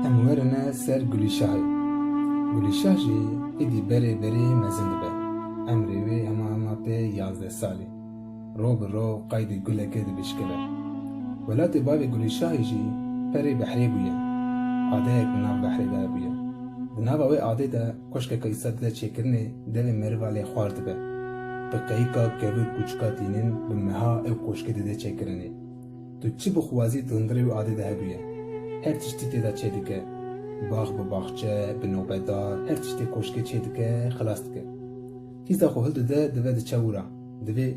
Em werine ser Gulîşahê. Gulîşah jî êdî berê berê mezin dibe. Emrê wê hema pê 11 salî. Rov bi rov qaydê gulekê dibişkile. Welatê bavê Gulîşahê jî perê behrê bûye. Adayek bi nav behrê de hebûye. Di nava wê adê de koşkeka îsa dide çêkirinê devê meriva lê xwar dibe. Bi qeyîka kevir kûçika tînin bi meha ew koşkê dide çêkirinê. Tu çi bixwazî di hundirê wê adê de hebûye. Her tiştî têda çê dike. Bax bi baxçe, bi nobedar, her tiştê koşkê çê dike, xilas dike. Qîza xwe hil dide, dibe diçe wira. Divê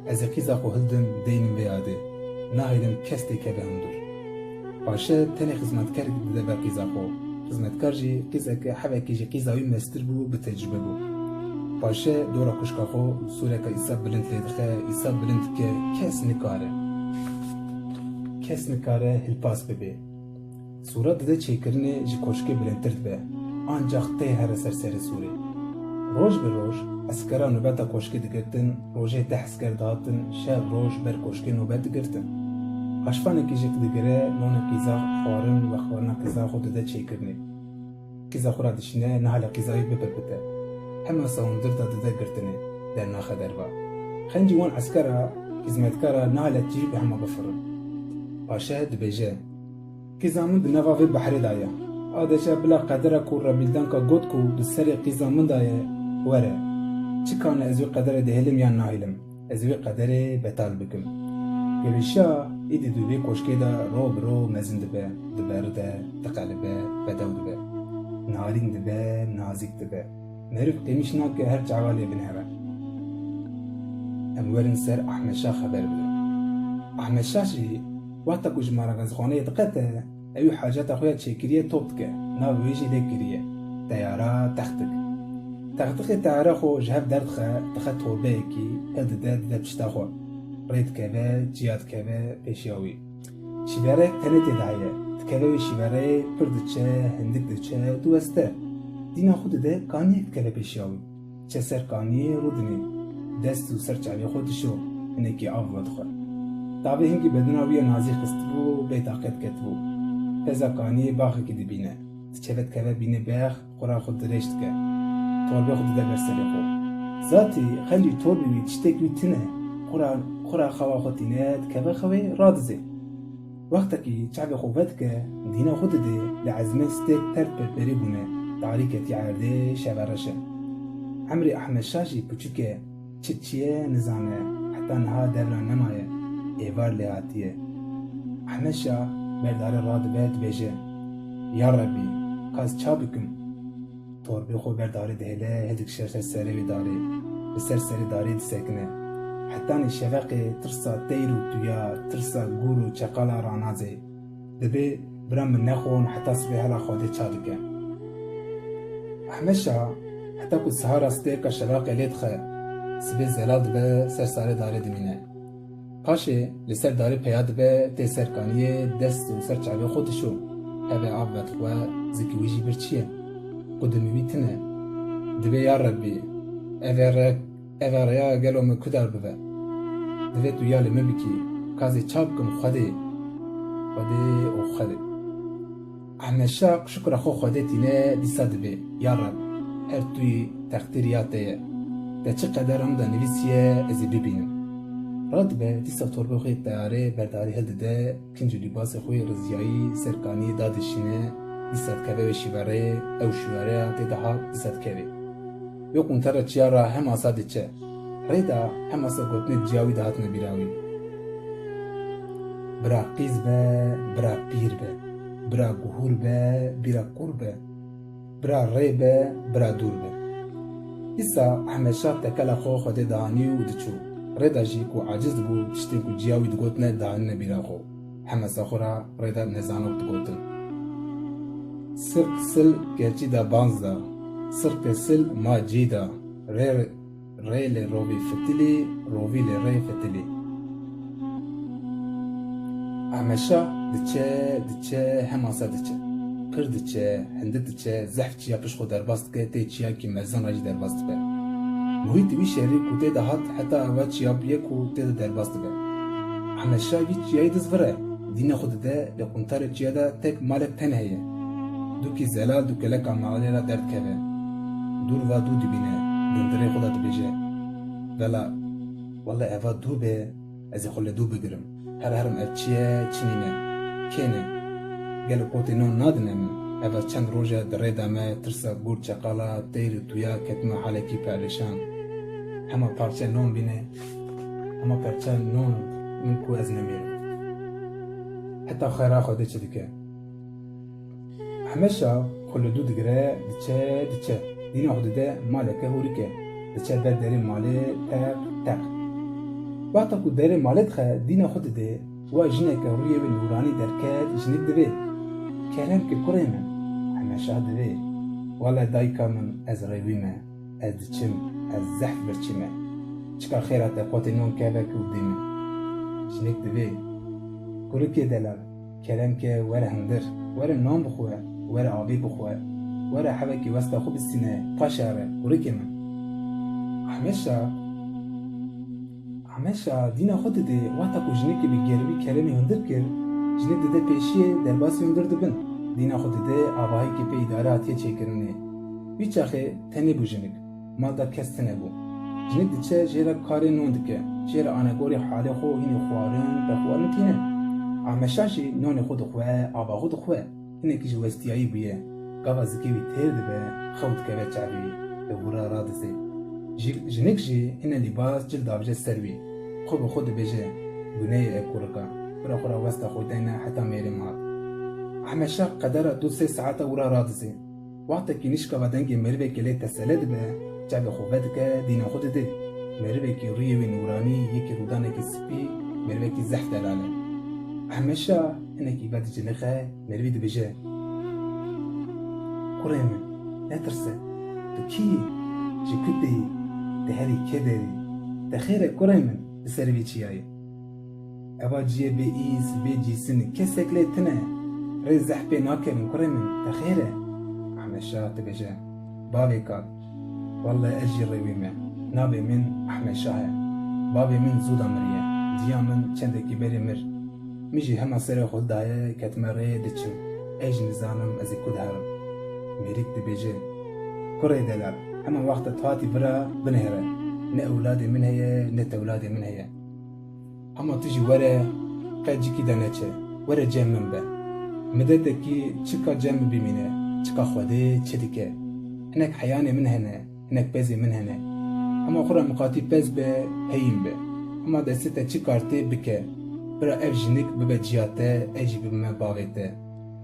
ez ê qîza xwe hildim deynim vê adê. Nahêlim kes tê keve hundir. Paşe tenê xizmetkar dide ber qîza xwe. Xizmetkar jî qîzeke hevekî ji qîza wî mestir bû, bi tecrübe bû. Paşe dora kuşka xwe sûreka îsa bilind lê dixe, îsa bilind dike, kes nikare. Kes nikare hilpas bibe. Sûra dide çêkirinê ji koşkê bilindtir dibe. Ancak tê here ser serê sûrê. Roj bi roj, eskera nûbeta koşkê digirtin, rojê 10 esker dihatin, şev roj ber koşkê nûbet digirtin. Haşvanekî jî digire, nonê qîza xwarin ve xwarina qîza xwe dide çêkirinê. Qîza xwe ra dişine, nihala qîzayê bipirpite. Hema sawundir da dide girtinê, dernaxe derva. Xencî wan eskera, xizmetkara nihala cî bi hema bifirin. Paşe dibêje, qîza min di neva vê behrê da ye. Adeşa bila qedera ku rebîldanka got ku di serê qîza min da ye, were. Çi kane ez wê qederê dihêlim yan nahêlim. Ez wê qederê betal bikim. Gulîşah êdî di vê koşkê de rov bi rov mezin dibe, diberide, diqelibe, bedew dibe. Nalîn dibe, nazik dibe. Meriv qêmîş nake her çavalê binhere. Em werin ser Ahmed Şah xeber bidin. Ahmed Şah jî wata ku ji maragezxaneyê diqete, ew haceta xwe ya çêkiriye top dike, nav wê jî lê kiriye. Teyara textik. Textikê teyara xwe ji hev derdixe, dixe torbeyekî, hil dide pişta xwe. Rê dikeve, ciya dikeve pêşiya wî. Şîverek tenê têda heye. Dikeve wê şîvereyê pir diçe, hindik diçe, du weste. Dîna xwe dide kaniyek dikeve pêşiya wî. Çe ser kaniyê rû dinê. Dest û ser çavê xwe dişo, hinekî av vedixwe. Tavê hingî bedina wî ya nazî xistibû, bêtaqet ketibû. Peza kaniyê baxekî dibîne. Diçeve dikeve bînê bex, xura xwe dirêj dike. Torbê xwe dide ber serê xwe. Zatî xencî torbê wî tiştek wî tune, xura xewa xwe tîne, dikeve xewê radizê. Wextekî çavê xwe vedike, dîna xwe didê li ezmê stêk ter perperî bûne, tarî ketî erdê şevereşe. Emrê Ahmed Şah jî küçük e, çi çiye nizane, heta niha devra nemaye. Êvar lê hatiye. Ahmed Şah berdarê radibe dibêje, ya Rebbî, qas ça bikim? Torbê xwe berdarê dihêle, hêdik şer ser serê wê darê, li ser serê darê disekine. Hetanî şeveqê tirsa teyr û tuya, tirsa gûr û çeqala ranazê. Dibê bira min nexwon heta sibê hela xwedê ça dike. Ahmed Şah heta ku sihara stêrka şeveqê lê dixe, sibê zelal dibe ser sarê darê dimîne. Paşê li ser darê peya dibe tê serkaniyê dest û ser çavê xwe dişo. Hevê av vedixwe, zikî wî jî bir çi ye? Qudimî wî tune. Dibe ya Rebbî, ev rêya gelo min ku der bibe. Divê tu ya li min bikî, kazê ça bikim Xwedê û Xwedê. Ahmed Şah şukra xwe Xwedê tîne, dîsa dibe, ya Reb, her tuyî textîr ya te ye. Te çi qeder em da nivîsiye ez ê bibînim. Radibe dîsa torbê xwe teyarê berdarî hil dide, kincî lîbasê xwe riziyayî ser kaniyê da dişîne, dîsa dikeve wê şîvereyê, ew şîvereya tê de hat dîsa dikeve. Wê quntara çiya ra hem asa diçe. Rê da hem asa gotinê ciya wî de hatine bîra wî. Bira qîz be, bira pîr be. Bira guhûr be, bîra qûr be. Bira rê be, bira dûr be. Dîsa Ahmed Şah tekela xwe Xwedê dihanî û diçû. Rê da jî ku aciz dibû tiştên ku ciya wî digotine dihanîne bîra xwe. Hemesa xwe ra rê da nezanok digotin. Sirk sil gerçî da banz da. Sirkê sil ma cî da. Rê lê rovî fitilî, rovî lê rê fitilî. Ahmed Şah diçe hemasa diçe. Pir diçe, hindik diçe, zehf çiya piş xwe derbas dike, tê çiyakî mezan ra jî derbas dibe. Muhîtî wî şerî ku tê de hat heta eva çiya biye ku tê de derbas dibe. Ahmed Şah vî çiyayê diz vire, dîna xwe dide li quntarê çiya de tek malek ten heye. دوکی زلال دو کلکا مالی را درد کبه دور و دو دبینه دندره خدا دبیجه ولا والله اوا دو به از خل دو بگیرم هرم اچیه چینینه کنه گل قوتی نون نادنه من اوا چند روزه دره دمه ترسا گور چقالا تیر تویا کتما حالکی پرشان همه پارچه نون بینه همه پارچه نون من کو از نمیره حتی خیره خوده چه دیگه همشا خل دو دگره دچه دین حدوده مالکه هوریکه دچه در دری ماله تق وقتا کو دری مالت خه دین حدوده و جنه که رویه به نورانی درکت جنه دوه کلم که کره من همشا دوه والا دایکا من از رویمه از دچم از زحف برچمه چکار خیرات قوت نون که وکو دیمه جنه دوه کره که دلال کلم که وره هندر وره نام بخواه وره آبی بخواه وره حبکی وستا خوب السنه پاشاره ورکی من همشا دینا خود ده وقتا کو جنه که بگیروی کلمی هندر کر جنه ده پیشیه در باسی هندر دبن دینا خود ده آواهی که پی اداره آتیه چه کرنه بیچاخه تنه بو جنه مال دا کستنه بو جنه ده چه جیره کاری نوند که جیره آنگوری حالی خو هینی خوارن بخوارن تینه همشا جی نون خود خواه آوا خود خواه اینه که جوستیایی بیه گاوا زکیوی تیر دبه خود که به چعبی به ورا رادزه جنک جی اینه لباس جلد آبجه سروی خوب خود بجه گناه اکورکا برا خورا وستا خودینه حتی میری ماد همشا قدر 2-3 ساعت ورا رادزه وقتا که نشکا و دنگی مروه که لی تسلد به چعب خوبت که دین خود ده مروه که روی و نورانی یکی رودانه که سپی مروه که زحف دلاله همشا اینه که بعد جنخه مروی ده بجه قرآن نترسه تو کی جی کدی ده هری که داری ده خیره قرآن بسر بی چیایی اوا جیه بی ایز بی جیسن کسک لیتنه ری زحبه ناکرن قرآن ده خیره همشا تبجه بابی کاد والله اجی رویمه نابی من همشا بابی من زودا مریه دیا من چنده کی بری مر میجی همه سر خود دایه کتمره دچم ایج نزانم ازی کد هرم میریک دی بیجه کره دلار اما وقت تاتی برا بنهره نه اولادی من هیه نه تولادی من هیه اما تجی وره قجی کی دانه چه وره جمع من به مدد کی چکا جمع بیمینه چکا خوده چه دیگه هنک حیانه من هنه هنک بزی من هنه اما خورا مقاطی بز به هیم به اما دسته چی کارتی بکه برا اف جنک ببه جیاته ایجی ببه باویته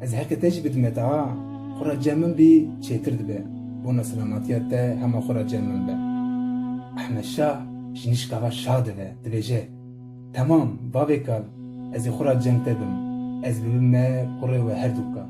از هکه تجی بدمتا خورا جمن بی چیتر دبه بونا سلاماتیت ده همه خورا جمن به احمد شاه جنیش کوا شاه دبه جه تمام باوی کال از خورا جمن تبم از ببیم قره و هر دوکا